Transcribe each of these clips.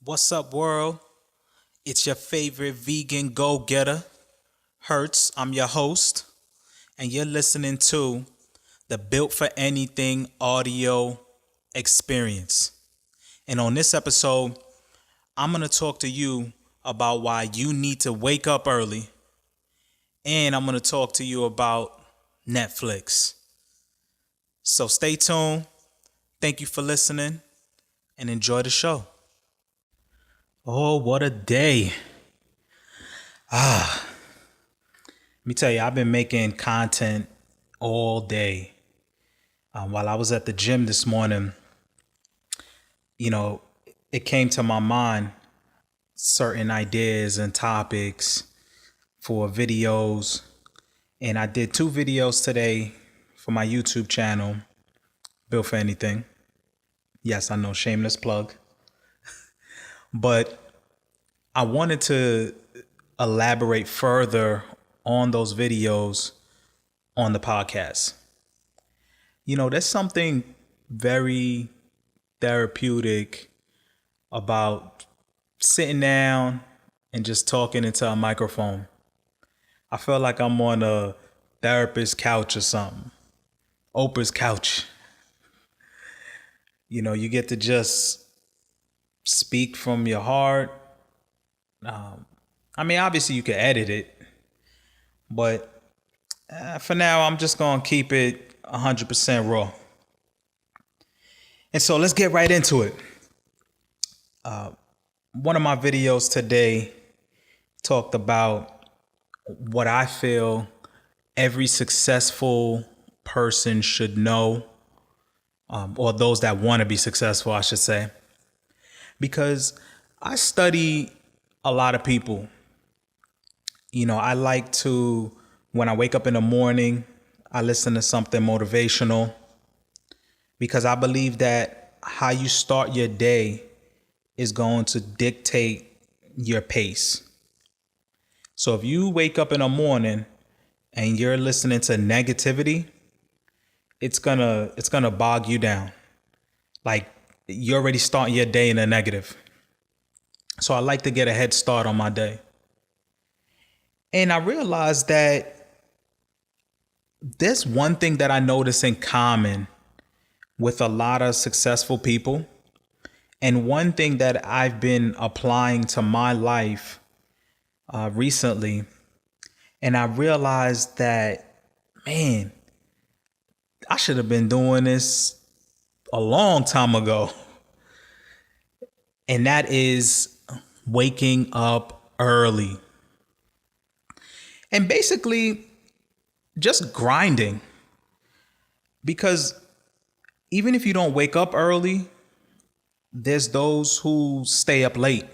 What's up, world? It's your favorite vegan go-getter, Hertz. I'm your host, and you're listening to the Built for Anything audio experience. And on this episode, I'm going to talk to you about why you need to wake up early, and I'm going to talk to you about Netflix. So stay tuned. Thank you for listening, and enjoy the show. Oh, what a day. Let me tell you, I've been making content all day. While I was at the gym this morning, it came to my mind certain ideas and topics for videos. And I did 2 videos today for my YouTube channel, Built for Anything. Yes, I know, shameless plug. But I wanted to elaborate further on those videos on the podcast. There's something very therapeutic about sitting down and just talking into a microphone. I feel like I'm on a therapist's couch or something. Oprah's couch. You get to just speak from your heart. Obviously you can edit it, but for now, I'm just going to keep it 100% raw. And so let's get right into it. One of my videos today talked about what I feel every successful person should know, or those that want to be successful, I should say. Because I study a lot of people. I like to, when I wake up in the morning, I listen to something motivational, because I believe that how you start your day is going to dictate your pace. So if you wake up in the morning and you're listening to negativity, it's gonna bog you down. Like, you're already starting your day in a negative. So I like to get a head start on my day. And I realized that there's one thing that I notice in common with a lot of successful people. And one thing that I've been applying to my life recently. And I realized that, man, I should have been doing this a long time ago. And that is waking up early. And basically just grinding. Because even if you don't wake up early, there's those who stay up late.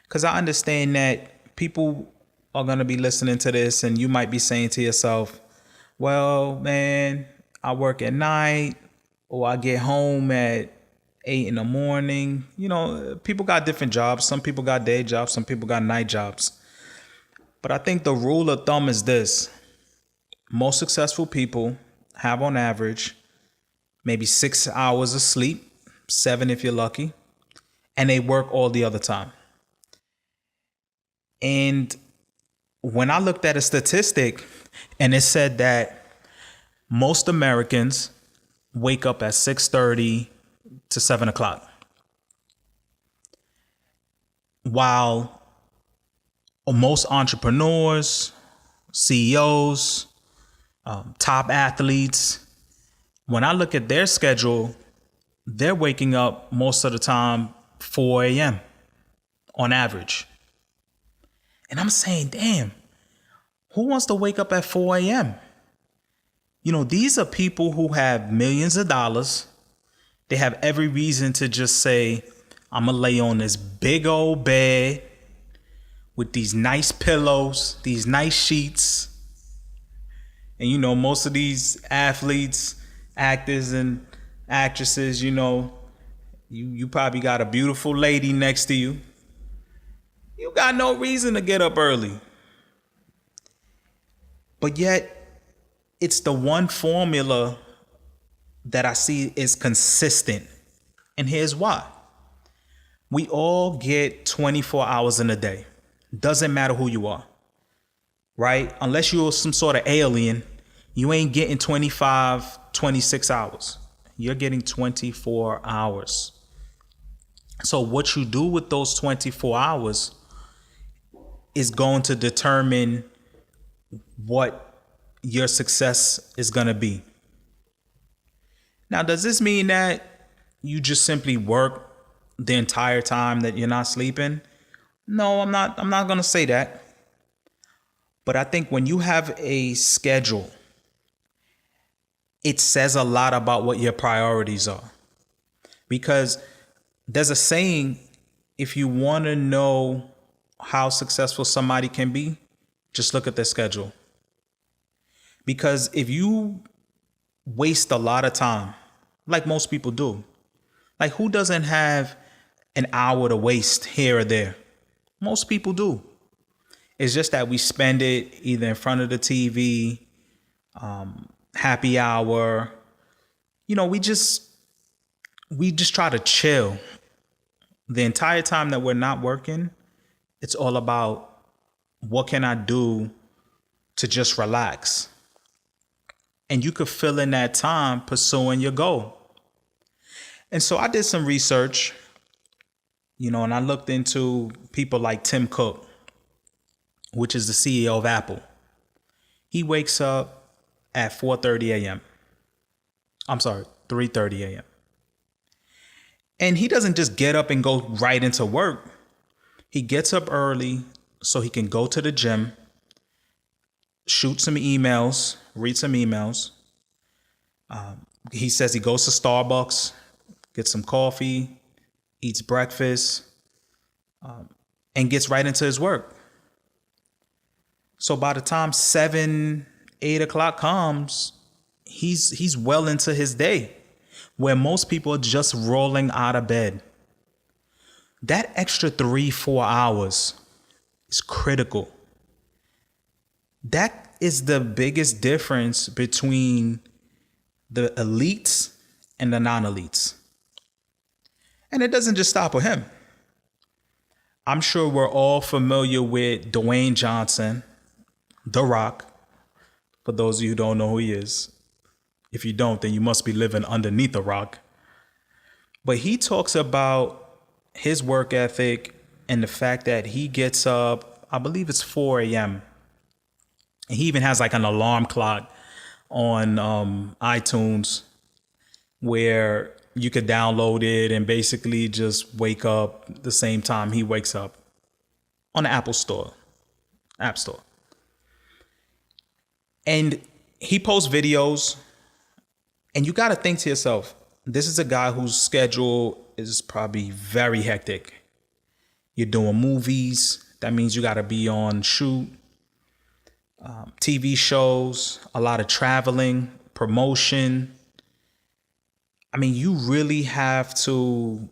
Because I understand that people are going to be listening to this and you might be saying to yourself, well, man, I work at night, or I get home at 8 in the morning. People got different jobs. Some people got day jobs. Some people got night jobs. But I think the rule of thumb is this. Most successful people have, on average, maybe 6 hours of sleep, 7 if you're lucky, and they work all the other time. And when I looked at a statistic, and it said that most Americans wake up at 6:30 to 7 o'clock. While most entrepreneurs, CEOs, top athletes, when I look at their schedule, they're waking up most of the time 4 a.m. on average. And I'm saying, damn, who wants to wake up at 4 a.m.? These are people who have millions of dollars. They have every reason to just say, I'm going to lay on this big old bed with these nice pillows, these nice sheets. And, most of these athletes, actors and actresses, you probably got a beautiful lady next to you. You got no reason to get up early. But yet, it's the one formula that I see is consistent. And here's why. We all get 24 hours in a day. Doesn't matter who you are, right? Unless you're some sort of alien, you ain't getting 25, 26 hours. You're getting 24 hours. So what you do with those 24 hours is going to determine what your success is going to be. Now, does this mean that you just simply work the entire time that you're not sleeping? No, I'm not going to say that. But I think when you have a schedule, it says a lot about what your priorities are. Because there's a saying, if you want to know how successful somebody can be, just look at their schedule. Because if you waste a lot of time, like most people do, like who doesn't have an hour to waste here or there? Most people do. It's just that we spend it either in front of the TV, happy hour. You know, we just try to chill. The entire time that we're not working, it's all about what can I do to just relax. And you could fill in that time pursuing your goal. And so I did some research, and I looked into people like Tim Cook, which is the CEO of Apple. He wakes up at 4:30 a.m. I'm sorry, 3:30 a.m. And he doesn't just get up and go right into work. He gets up early so he can go to the gym, shoot some emails, read some emails. He says he goes to Starbucks, gets some coffee, eats breakfast, and gets right into his work. So by the time 7, 8 o'clock comes, he's well into his day, where most people are just rolling out of bed. That extra 3-4 hours is critical. That is the biggest difference between the elites and the non-elites. And it doesn't just stop with him. I'm sure we're all familiar with Dwayne Johnson, The Rock, for those of you who don't know who he is. If you don't, then you must be living underneath a rock. But he talks about his work ethic and the fact that he gets up, I believe it's 4 a.m. And he even has like an alarm clock on iTunes where you could download it and basically just wake up the same time he wakes up on the App Store. And he posts videos, and you got to think to yourself, this is a guy whose schedule is probably very hectic. You're doing movies. That means you got to be on shoot, TV shows, a lot of traveling, promotion. I mean, you really have to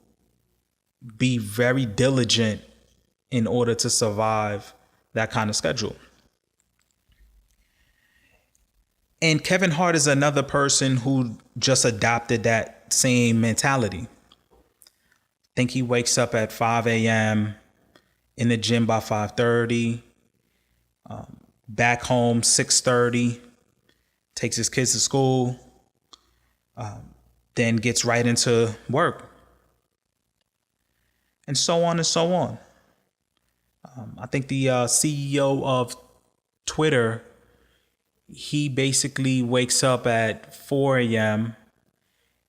be very diligent in order to survive that kind of schedule. And Kevin Hart is another person who just adopted that same mentality. I think he wakes up at 5 a.m., in the gym by 5:30, back home 6:30, takes his kids to school, then gets right into work, and so on and so on. I think the CEO of Twitter, he basically wakes up at 4 a.m.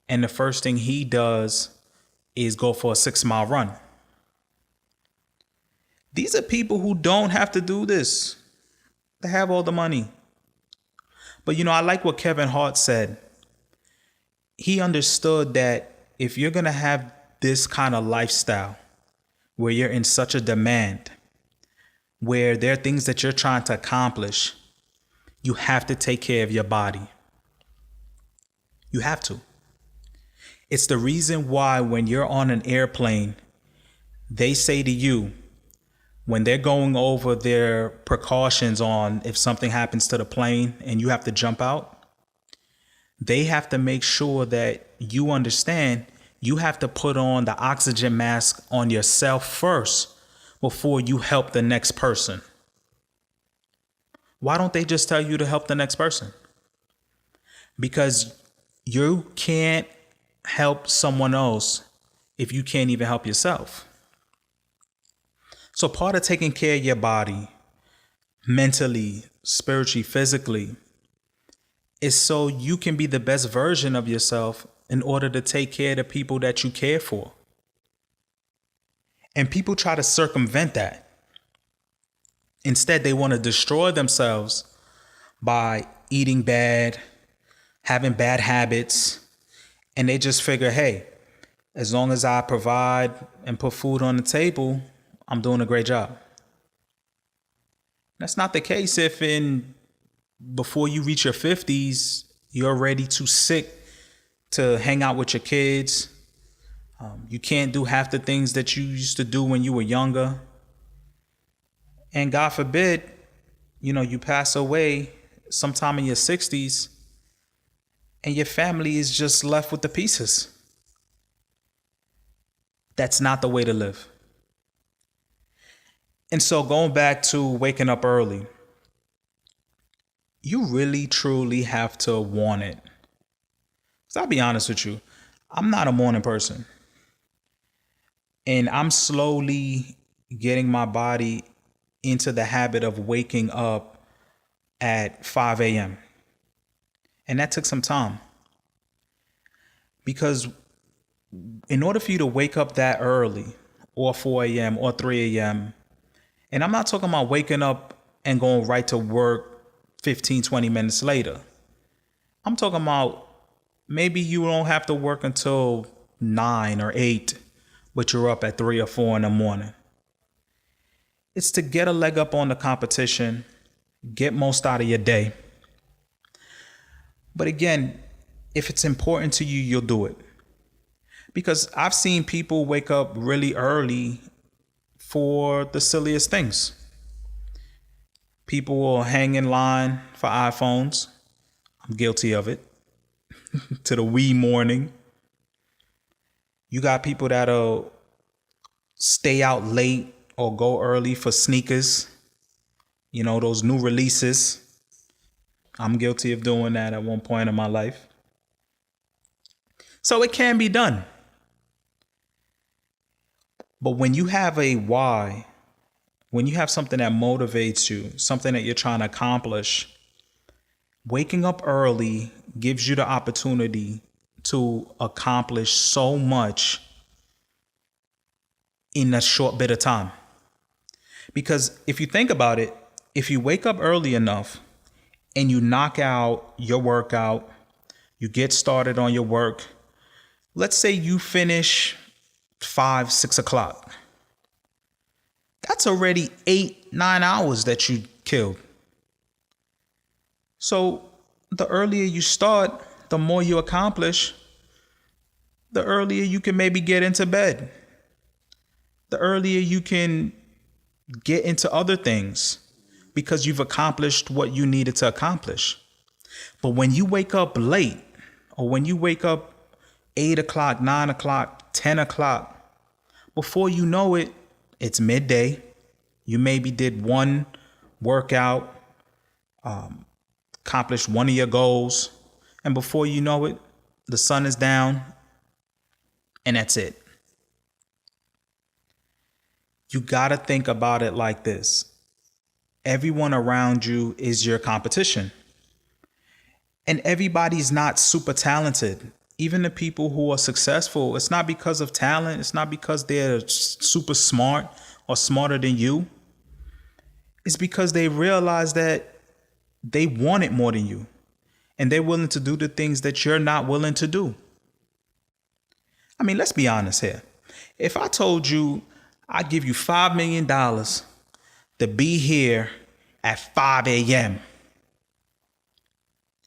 and the first thing he does is go for a 6-mile run. These are people who don't have to do this. They have all the money. But I like what Kevin Hart said. He understood that if you're going to have this kind of lifestyle where you're in such a demand, where there are things that you're trying to accomplish, you have to take care of your body. You have to. It's the reason why when you're on an airplane, they say to you, when they're going over their precautions on if something happens to the plane and you have to jump out, they have to make sure that you understand You have to put on the oxygen mask on yourself first before you help the next person. Why don't they just tell you to help the next person? Because you can't help someone else if you can't even help yourself. So part of taking care of your body, mentally, spiritually, physically, is so you can be the best version of yourself in order to take care of the people that you care for. And people try to circumvent that. Instead, they want to destroy themselves by eating bad, having bad habits, and they just figure, hey, as long as I provide and put food on the table, I'm doing a great job. That's not the case if before you reach your 50s, you're already too sick to hang out with your kids. You can't do half the things that you used to do when you were younger. And God forbid, you pass away sometime in your 60s and your family is just left with the pieces. That's not the way to live. And so going back to waking up early, you really, truly have to want it. So I'll be honest with you, I'm not a morning person. And I'm slowly getting my body into the habit of waking up at 5 a.m. And that took some time. Because in order for you to wake up that early, or 4 a.m. or 3 a.m., and I'm not talking about waking up and going right to work 15, 20 minutes later. I'm talking about maybe you don't have to work until 9 or 8, but you're up at 3 or 4 in the morning. It's to get a leg up on the competition, get most out of your day. But again, if it's important to you, you'll do it. Because I've seen people wake up really early for the silliest things. People will hang in line for iPhones. I'm guilty of it. To the wee morning. You got people that'll stay out late or go early for sneakers. Those new releases. I'm guilty of doing that at one point in my life. So it can be done. But when you have a why, when you have something that motivates you, something that you're trying to accomplish, waking up early gives you the opportunity to accomplish so much in a short bit of time. Because if you think about it, if you wake up early enough and you knock out your workout, you get started on your work, let's say you finish 5, 6 o'clock. That's already 8, 9 hours that you killed. So the earlier you start, the more you accomplish, the earlier you can maybe get into bed. The earlier you can get into other things because you've accomplished what you needed to accomplish. But when you wake up late, or when you wake up 8 o'clock, 9 o'clock, 10 o'clock, before you know it, it's midday. You maybe did one workout, accomplished one of your goals, and before you know it, the sun is down, and that's it. You gotta think about it like this. Everyone around you is your competition. And everybody's not super talented. Even the people who are successful, it's not because of talent. It's not because they're super smart or smarter than you. It's because they realize that they want it more than you. And they're willing to do the things that you're not willing to do. I mean, let's be honest here. If I told you I'd give you $5 million to be here at 5 a.m.,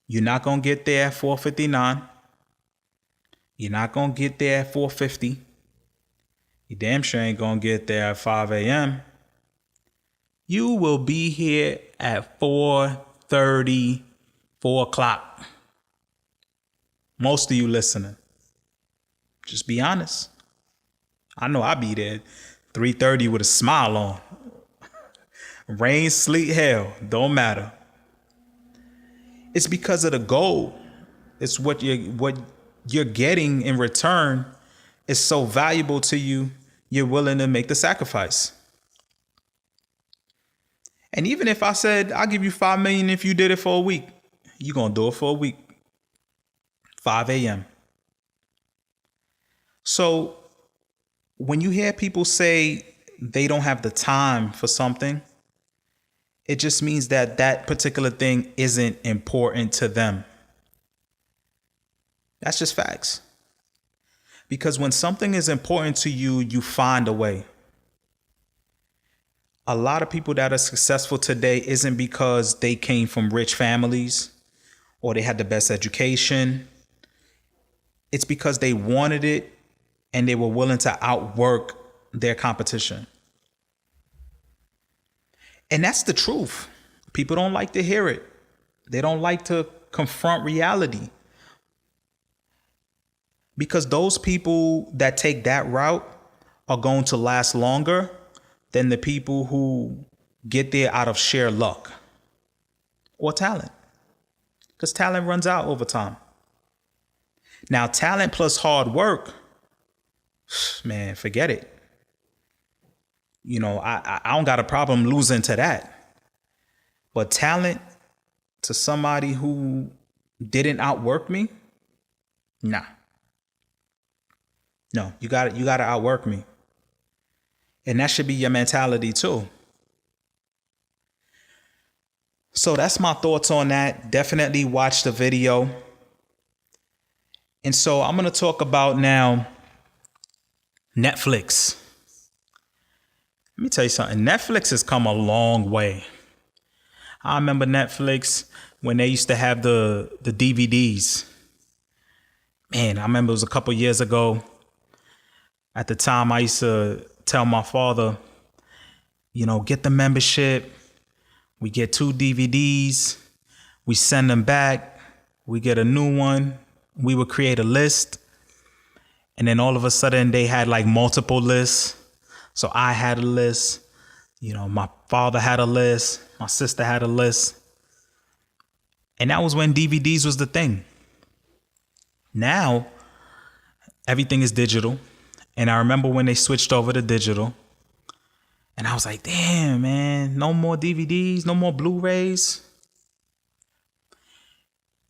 you're not going to get there at 4:59. You're not going to get there at 4:50. You damn sure ain't going to get there at 5 a.m. You will be here at 4:30, 4 o'clock. Most of you listening. Just be honest. I know I be there 3:30 with a smile on. Rain, sleet, hail, don't matter. It's because of the goal. It's what you're getting in return is so valuable to you, you're willing to make the sacrifice. And even if I said, I'll give you 5 million if you did it for a week, you're going to do it for a week. 5 a.m. So when you hear people say they don't have the time for something, it just means that that particular thing isn't important to them. That's just facts. Because when something is important to you, you find a way. A lot of people that are successful today isn't because they came from rich families or they had the best education. It's because they wanted it and they were willing to outwork their competition. And that's the truth. People don't like to hear it. They don't like to confront reality. Because those people that take that route are going to last longer than the people who get there out of sheer luck or talent. Because talent runs out over time. Now, talent plus hard work, man, forget it. You know, I don't got a problem losing to that. But talent to somebody who didn't outwork me, nah. No, you gotta outwork me. And that should be your mentality too. So that's my thoughts on that. Definitely watch the video. And so I'm going to talk about now Netflix. Let me tell you something. Netflix has come a long way. I remember Netflix when they used to have the DVDs. Man, I remember it was a couple years ago. At the time, I used to tell my father, you know, get the membership. We get 2 DVDs. We send them back. We get a new one. We would create a list. And then all of a sudden they had like multiple lists. So I had a list. You know, my father had a list. My sister had a list. And that was when DVDs was the thing. Now, everything is digital. And I remember when they switched over to digital. And I was like, damn, man, no more DVDs, no more Blu-rays.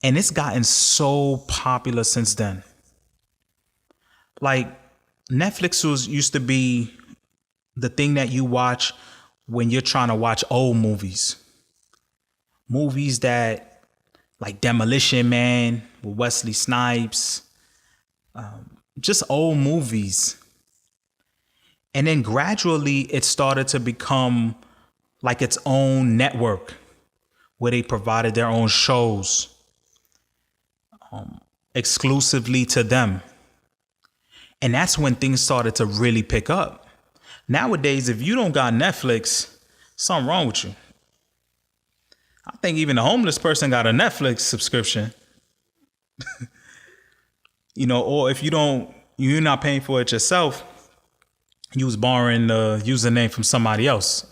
And it's gotten so popular since then. Like, Netflix used to be the thing that you watch when you're trying to watch old movies. Movies that, like Demolition Man with Wesley Snipes. Just old movies. And then gradually it started to become like its own network where they provided their own shows exclusively to them. And that's when things started to really pick up. Nowadays, if you don't got Netflix, something wrong with you. I think even a homeless person got a Netflix subscription. You know, or if you're not paying for it yourself, you was borrowing the username from somebody else.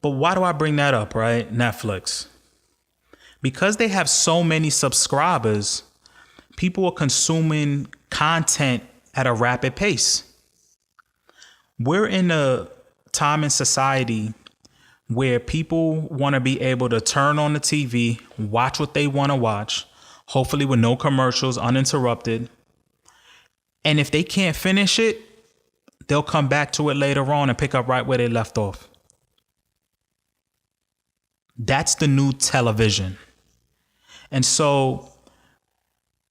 But why do I bring that up, right? Netflix. Because they have so many subscribers, people are consuming content at a rapid pace. We're in a time in society where people want to be able to turn on the TV, watch what they want to watch, hopefully with no commercials, uninterrupted. And if they can't finish it, they'll come back to it later on and pick up right where they left off. That's the new television. And so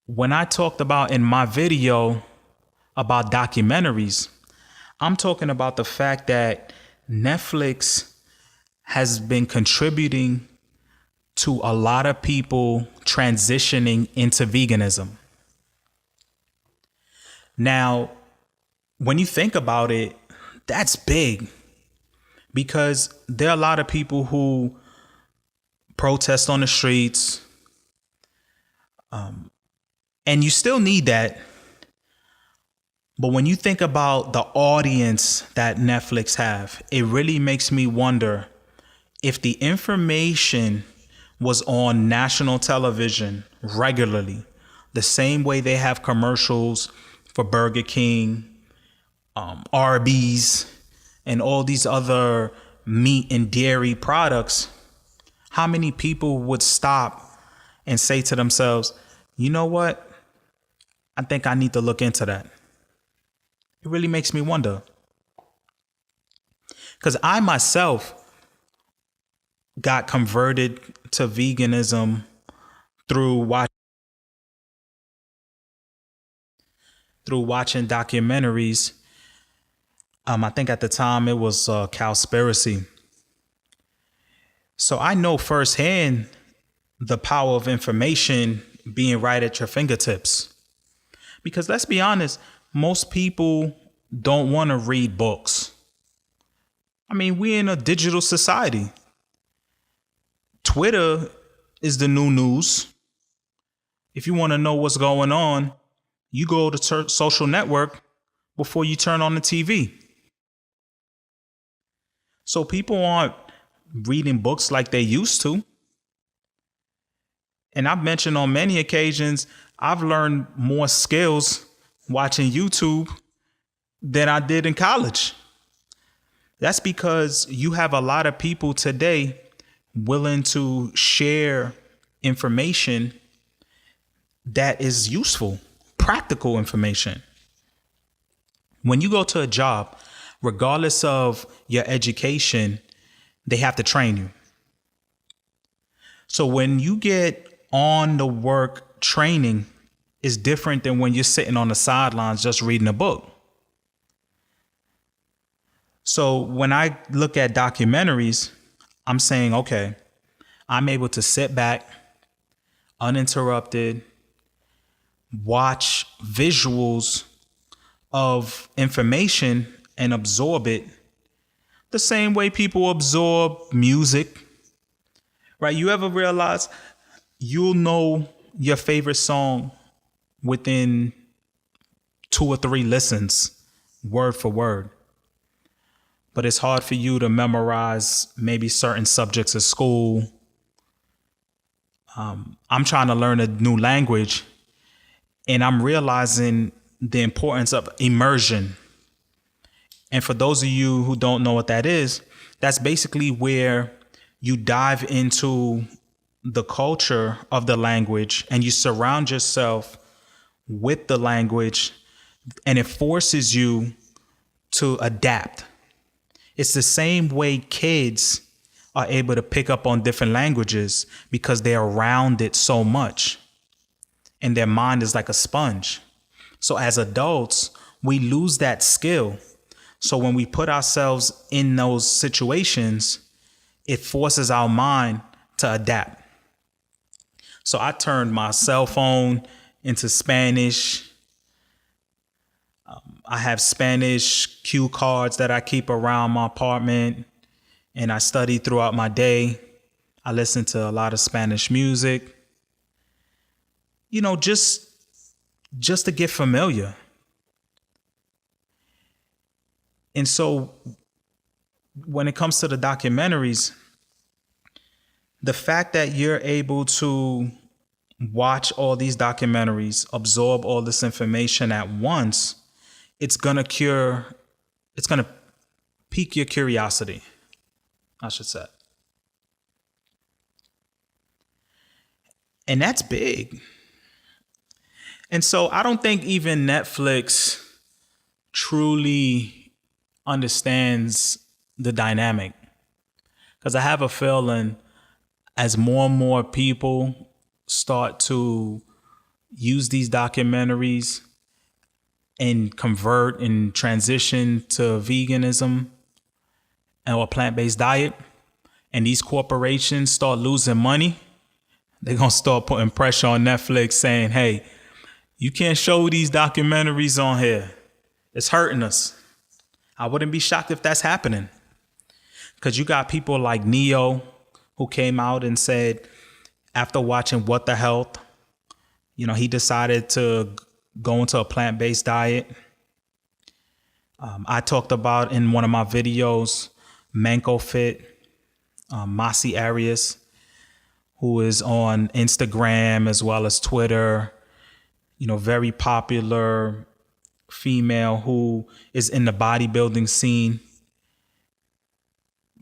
when I talked about in my video about documentaries, I'm talking about the fact that Netflix has been contributing to a lot of people transitioning into veganism. Now, when you think about it, that's big because there are a lot of people who protest on the streets, And you still need that. But when you think about the audience that Netflix have, it really makes me wonder if the information was on national television regularly, the same way they have commercials for Burger King, Arby's, and all these other meat and dairy products, how many people would stop and say to themselves, you know what? I think I need to look into that. It really makes me wonder. Because I myself got converted to veganism through watching documentaries. I think at the time it was Cowspiracy. So I know firsthand the power of information being right at your fingertips. Because let's be honest, most people don't want to read books. I mean, we're in a digital society. Twitter is the new news. If you want to know what's going on, you go to social network before you turn on the TV. So people aren't reading books like they used to. And I've mentioned on many occasions, I've learned more skills watching YouTube than I did in college. That's because you have a lot of people today willing to share information that is useful, practical information. When you go to a job, regardless of your education, they have to train you. So when you get on the work training, is different than when you're sitting on the sidelines just reading a book. So when I look at documentaries, I'm saying, okay, I'm able to sit back, uninterrupted, watch visuals of information and absorb it the same way people absorb music, right? You ever realize you'll know your favorite song within 2 or 3 listens, word for word. But it's hard for you to memorize maybe certain subjects at school. I'm trying to learn a new language, and I'm realizing the importance of immersion. And for those of you who don't know what that is, that's basically where you dive into the culture of the language and you surround yourself with the language, and it forces you to adapt. It's the same way kids are able to pick up on different languages because they're around it so much and their mind is like a sponge. So as adults, we lose that skill. So when we put ourselves in those situations, it forces our mind to adapt. So I turned my cell phone into Spanish. I have Spanish cue cards that I keep around my apartment, and I study throughout my day. I listen to a lot of Spanish music, just to get familiar. And so when it comes to the documentaries, the fact that you're able to watch all these documentaries, absorb all this information at once, it's going to pique your curiosity, I should say. And that's big. And so I don't think even Netflix truly understands the dynamic, because I have a feeling as more and more people start to use these documentaries and convert and transition to veganism or a plant-based diet, and these corporations start losing money, they're going to start putting pressure on Netflix saying, hey, you can't show these documentaries on here. It's hurting us. I wouldn't be shocked if that's happening, because you got people like Neo who came out and said, after watching What the Health, He decided to go into a plant-based diet. I talked about in one of my videos, Manco Fit, Masi Arias, who is on Instagram as well as Twitter, very popular female who is in the bodybuilding scene,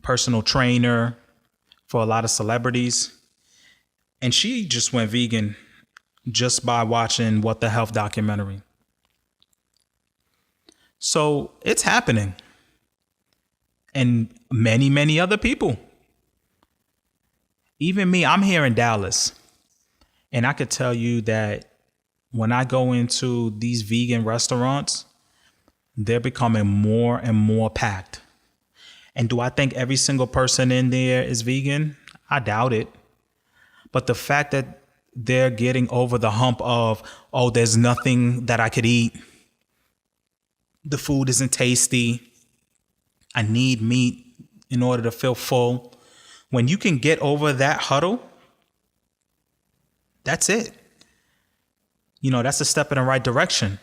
personal trainer for a lot of celebrities. And she just went vegan just by watching What the Health documentary. So it's happening. And many, many other people. Even me, I'm here in Dallas. And I could tell you that when I go into these vegan restaurants, they're becoming more and more packed. And do I think every single person in there is vegan? I doubt it. But the fact that they're getting over the hump of, oh, there's nothing that I could eat. The food isn't tasty. I need meat in order to feel full. When you can get over that huddle, that's it. That's a step in the right direction.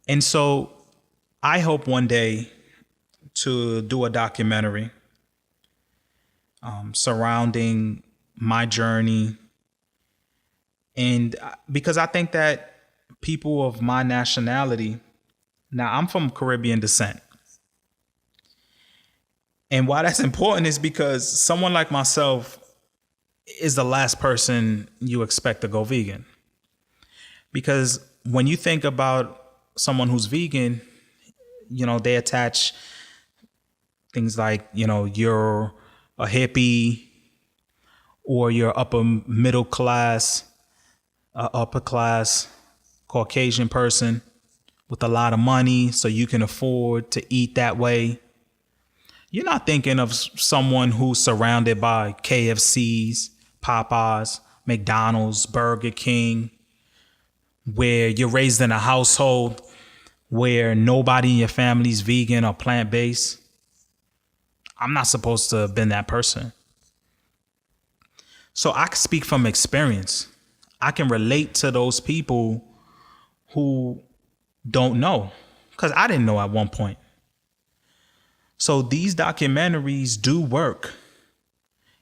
And so I hope one day to do a documentary surrounding my journey. And because I think that people of my nationality, now I'm from Caribbean descent. And why that's important is because someone like myself is the last person you expect to go vegan. Because when you think about someone who's vegan, they attach things like, you're a hippie or you're upper middle class, upper class Caucasian person with a lot of money so you can afford to eat that way. You're not thinking of someone who's surrounded by KFCs, Popeyes, McDonald's, Burger King, where you're raised in a household where nobody in your family's vegan or plant-based. I'm not supposed to have been that person. So I can speak from experience. I can relate to those people who don't know, because I didn't know at one point. So these documentaries do work.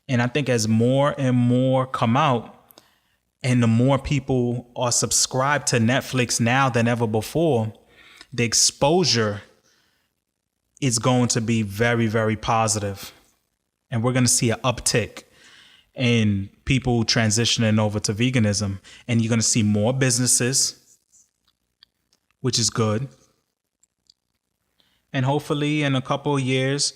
And I think as more and more come out, and the more people are subscribed to Netflix now than ever before, the exposure is going to be very, very positive. And we're going to see an uptick in people transitioning over to veganism. And you're going to see more businesses, which is good. And hopefully in a couple of years,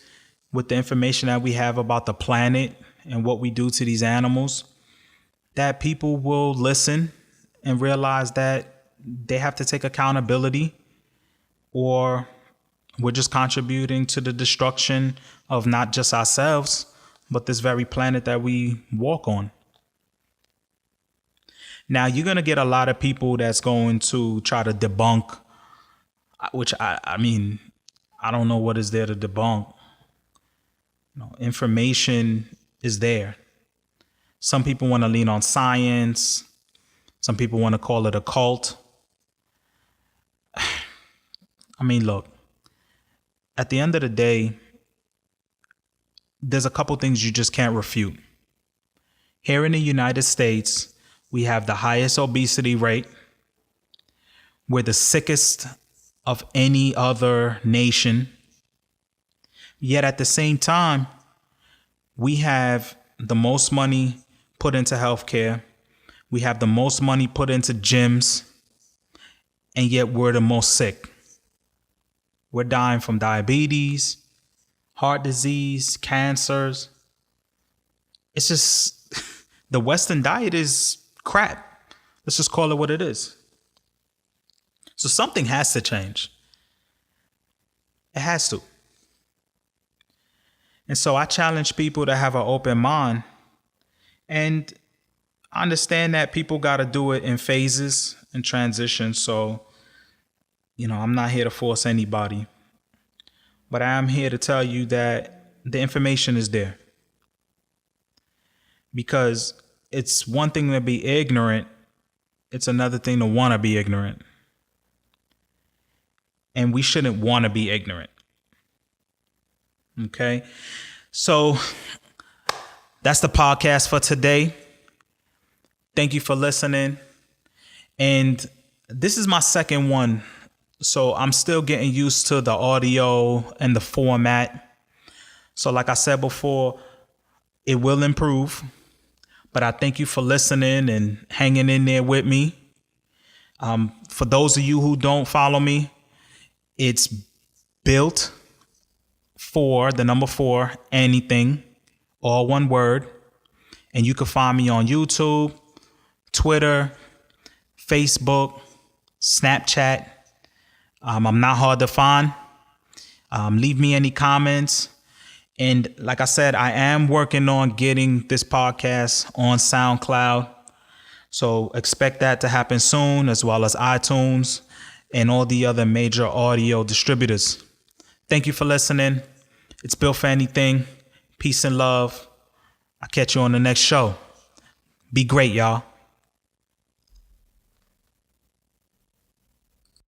with the information that we have about the planet and what we do to these animals, that people will listen and realize that they have to take accountability, or we're just contributing to the destruction of not just ourselves, but this very planet that we walk on. Now, you're going to get a lot of people that's going to try to debunk, which I mean, I don't know what is there to debunk. Information is there. Some people want to lean on science. Some people want to call it a cult. I mean, look, at the end of the day, there's a couple things you just can't refute. Here in the United States, we have the highest obesity rate. We're the sickest of any other nation. Yet at the same time, we have the most money put into healthcare. We have the most money put into gyms. And yet we're the most sick. We're dying from diabetes, heart disease, cancers. It's just, the Western diet is crap. Let's just call it what it is. So something has to change. It has to. And so I challenge people to have an open mind and understand that people got to do it in phases and transitions. So, I'm not here to force anybody, but I am here to tell you that the information is there. Because it's one thing to be ignorant. It's another thing to want to be ignorant. And we shouldn't want to be ignorant. Okay. So that's the podcast for today. Thank you for listening. And this is my second one. So I'm still getting used to the audio and the format. So like I said before, it will improve. But I thank you for listening and hanging in there with me. For those of you who don't follow me, it's built for the number 4, anything, all one word. And you can find me on YouTube, Twitter, Facebook, Snapchat. I'm not hard to find. Leave me any comments. And like I said, I am working on getting this podcast on SoundCloud. So expect that to happen soon, as well as iTunes and all the other major audio distributors. Thank you for listening. It's Built for Anything. Peace and love. I'll catch you on the next show. Be great, y'all.